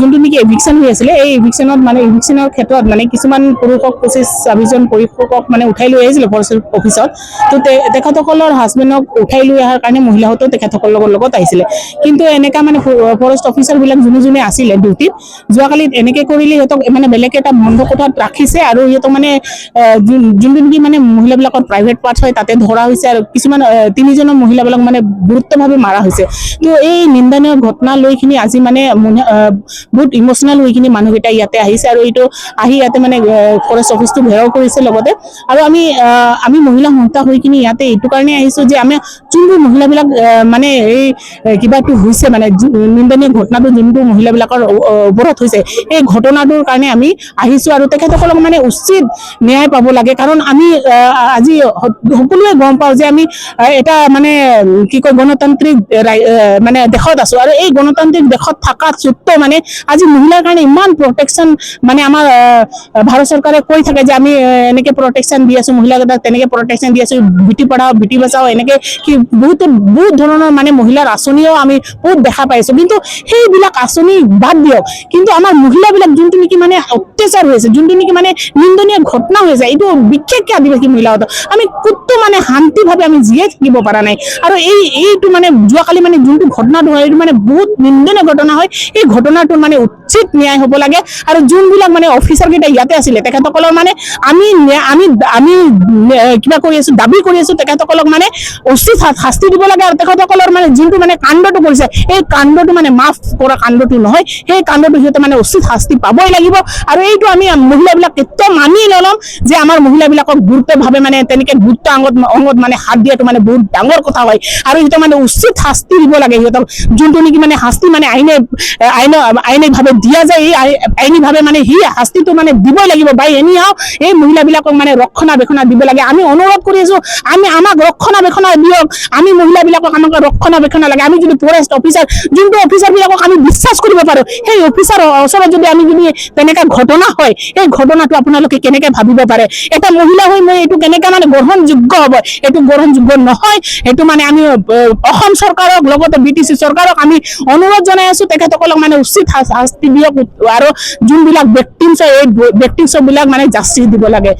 যোনটো নেকি এভিকশ্যন হৈ আছিলে এই এভিকশ্যনৰ ক্ষেত্ৰত মানে কিছুমান পুৰুষক 25-26 জন পুৰুষক মানে উঠাই লৈ আহিছিলে ফৰেষ্ট অফিচত। তো তেখেতসকলৰ হাজবেণ্ডক উঠাই লৈ অহাৰ কাৰণে মহিলাহঁতো তেখেতসকলৰ লগত আহিছিলে। কিন্তু এনেকা মানে ফৰেষ্ট অফিচাৰ বিলাক যোনে আছিলে ডিউটিত যোৱাকালি এনেকে কৰিলে সিহঁতক মানে বেলেগ এটা বন্ধ কোঠাত ৰাখিছে আৰু সিহঁতক মানে যোনটো নেকি মানে মহিলাবিলাকৰ প্ৰাইভেট পাৰ্টছ হয় তাতে ধৰা হৈছে আৰু কিছুমান 3জনৰ মহিলাবিলাক মানে গুৰুত্বভাৱে মাৰা হৈছে। তো এই নিন্দনীয় ঘটনা লৈ কিনি আজি মানে বহুত ইমোচনেল হৈ কিনি মানুহকেইটা ইয়াতে আহিছে আৰু এইটো আহি ইয়াতে মানে ফৰেষ্ট অফিচটো ঘেৰাও কৰিছে লগতে। আৰু আমি মহিলা সংস্থা হৈ কিনি ইয়াতে এইটো কাৰণে আহিছো যে আমি যোনবোৰ মহিলাবিলাক মানে এই কিবাটো হৈছে মানে নিন্দনীয় ঘটনাটো যোনটো মহিলাবিলাকৰ ওপৰত হৈছে এই ঘটনাটোৰ কাৰণে আমি আহিছো আৰু তেখেতসকলক মানে উচিত ন্যায় পাব লাগে। কাৰণ আমি আজি সকলোৱে গম পাওঁ যে আমি এটা মানে কি কয় গণতান্ত্ৰিক মানে দেশত আছো আৰু এই গণতান্ত্ৰিক দেশত থকা স্বত্বেও মানে আজি মহিলাৰ কাৰণে ইমান প্ৰটেকশ্যন মানে আমাৰ ভাৰত চৰকাৰে কৈ থাকে যে আমি এনেকে প্ৰটেকশ্যন দি আছো মহিলাকেইটাক, তেনেকে প্ৰটেকশ্যন দি আছো, বেটি পঢ়াও বেটি বচাও, এনেকে কি বহুত ধৰণৰ মানে মহিলাৰ আঁচনিও আমি বহুত দেখা পাইছো। কিন্তু সেইবিলাক আঁচনি বাদ দিয়ক, কিন্তু আমাৰ মহিলাবিলাক যোনটো নেকি মানে অত্যাচাৰ হৈছে, যোনটো নেকি মানে নিন্দনীয় ঘটনা হৈছে, এইটো বিশেষকে আদিবাসী মহিলাহঁতৰ আমি ক'তো মানে শান্তিভাৱে আমি জীয়াই থাকিব পৰা নাই। আৰু এইটো মানে যোৱাকালি মানে যোনটো ঘটনাটো হয় এইটো মানে বহুত নিন্দনীয় ঘটনা হয়। এই ঘটনাটো মানে উচিত ন্যায় হ'ব লাগে আৰু যোনবিলাক মানে অফিচাৰ কেইটা ইয়াতে আছিলে তেখেতসকলৰ মানে আমি কিবা কৰি আছো, দাবী কৰি আছো তেখেতসকলক মানে উচিত শাস্তি দিব লাগে। আৰু তেখেতসকলৰ মানে যোনটো মানে কাণ্ডটো কৰিছে এই কাণ্ডটো মানে মাফ কৰা কাণ্ডটো নহয়, সেই কাণ্ডটো সিহঁতে মানে উচিত শাস্তি পাবই লাগিব। আৰু এইটো আমি মহিলাবিলাক কেতিয়াও মানি নল'ম যে আমাৰ মহিলাবিলাকক গুৰুত্বভাৱে মানে তেনেকে গুৰুত্ব অংগত মানে হাত দিয়াটো মানে বহুত ডাঙৰ কথা হয়। আৰু সিহঁতক মানে উচিত শাস্তি দিব লাগে সিহঁতক, যোনটো নেকি মানে শাস্তি মানে আইনীভাৱে দিয়া যায়, এই আইনীভাৱে মানে সি শাস্তিটো মানে দিবই লাগিব। বাই এনিহাও এই মহিলাবিলাকক মানে ৰক্ষণাবেক্ষণ দিব লাগে। আমি অনুৰোধ কৰি আছো আমাক ৰক্ষণাবেক্ষণ দিয়ক, আমি মহিলাবিলাকক আমাক ৰক্ষণাবেক্ষণ লাগে। আমি যদি ফৰেষ্ট অফিচাৰ যোনটো অফিচাৰবিলাকক আমি বিশ্বাস কৰিব পাৰো সেই অফিচাৰৰ ওচৰত যদি তেনেকা ঘটনা হয় এই ঘটনাটো আপোনালোকে কেনেকে ভাবিব পাৰে? এটা মহিলা হৈ মই এইটো কেনেকে মানে গ্ৰহণযোগ্য হ'ব? এইটো গ্ৰহণযোগ্য নহয়। সেইটো মানে আমি অসম চৰকাৰক লগতে BTC চৰকাৰক আমি অনুৰোধ জনাই আছো তেখেতসকলক মানে উচিত শাস্তি দিয়ক আৰু যোনবিলাক ভিক্টিমছ হয় এই ভিক্টিমছ বিলাক মানে জাষ্টিচ দিব লাগে।